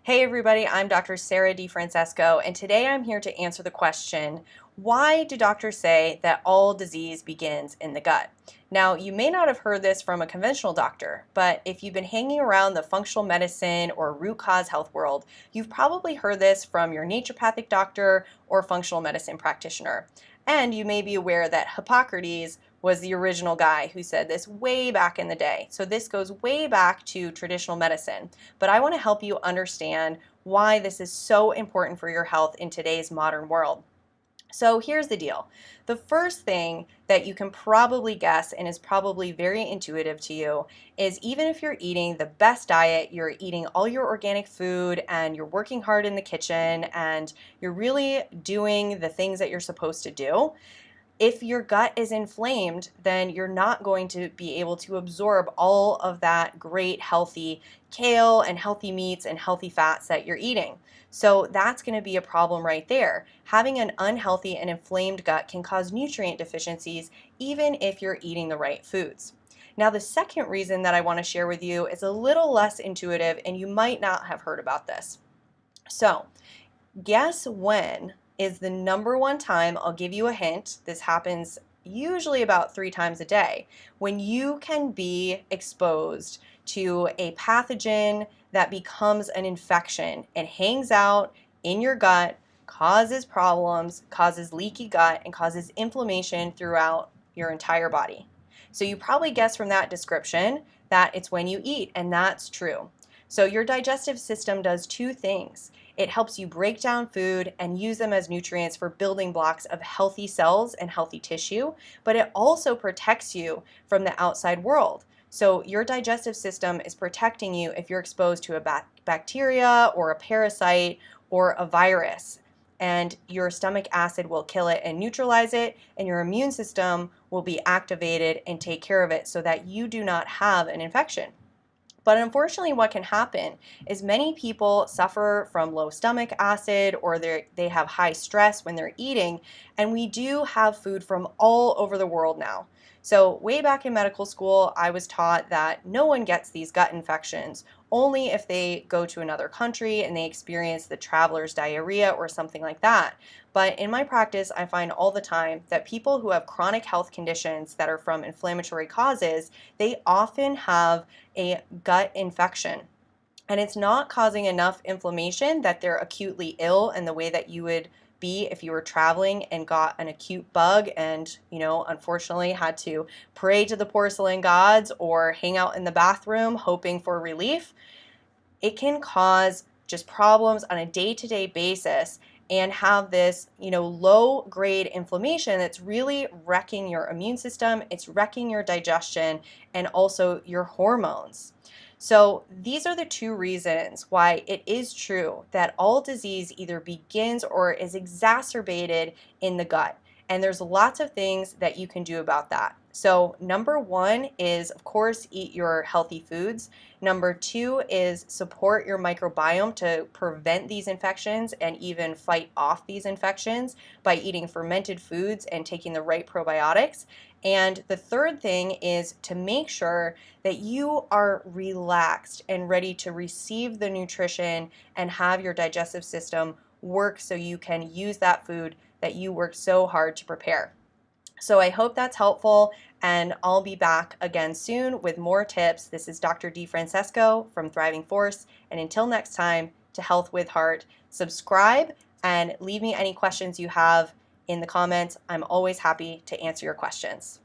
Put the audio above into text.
Hey everybody, I'm Dr. Sarah DeFrancesco, and today I'm here to answer the question, why do doctors say that all disease begins in the gut? Now, you may not have heard this from a conventional doctor, but if you've been hanging around the functional medicine or root cause health world, you've probably heard this from your naturopathic doctor or functional medicine practitioner. And you may be aware that Hippocrates was the original guy who said this way back in the day. So this goes way back to traditional medicine. But I want to help you understand why this is so important for your health in today's modern world. So here's the deal. The first thing that you can probably guess and is probably very intuitive to you is even if you're eating the best diet, you're eating all your organic food and you're working hard in the kitchen and you're really doing the things that you're supposed to do, if your gut is inflamed, then you're not going to be able to absorb all of that great healthy kale and healthy meats and healthy fats that you're eating. So that's going to be a problem right there. Having an unhealthy and inflamed gut can cause nutrient deficiencies even if you're eating the right foods. Now, the second reason that I want to share with you is a little less intuitive, and you might not have heard about this. So, guess when is the number one time, I'll give you a hint, this happens usually about 3 times a day, when you can be exposed to a pathogen that becomes an infection and hangs out in your gut, causes problems, causes leaky gut, and causes inflammation throughout your entire body. So you probably guessed from that description that it's when you eat, and that's true. So your digestive system does 2 things. It helps you break down food and use them as nutrients for building blocks of healthy cells and healthy tissue, but it also protects you from the outside world. So your digestive system is protecting you if you're exposed to a bacteria or a parasite or a virus. And your stomach acid will kill it and neutralize it, and your immune system will be activated and take care of it so that you do not have an infection. But unfortunately, what can happen is many people suffer from low stomach acid or they have high stress when they're eating, and we do have food from all over the world now. So way back in medical school, I was taught that no one gets these gut infections, only if they go to another country and they experience the traveler's diarrhea or something like that. But in my practice, I find all the time that people who have chronic health conditions that are from inflammatory causes, they often have a gut infection. And it's not causing enough inflammation that they're acutely ill in the way that you would be if you were traveling and got an acute bug and, unfortunately had to pray to the porcelain gods or hang out in the bathroom hoping for relief. It can cause just problems on a day-to-day basis and have this, low grade inflammation that's really wrecking your immune system, it's wrecking your digestion and also your hormones. So these are the 2 reasons why it is true that all disease either begins or is exacerbated in the gut. And there's lots of things that you can do about that. So number 1 is, of course, eat your healthy foods. Number 2 is support your microbiome to prevent these infections and even fight off these infections by eating fermented foods and taking the right probiotics. And the third thing is to make sure that you are relaxed and ready to receive the nutrition and have your digestive system work so you can use that food that you worked so hard to prepare. So I hope that's helpful, and I'll be back again soon with more tips. This is Dr. DeFrancesco from Thriving Force, and until next time, to Health with Heart, subscribe and leave me any questions you have in the comments. I'm always happy to answer your questions.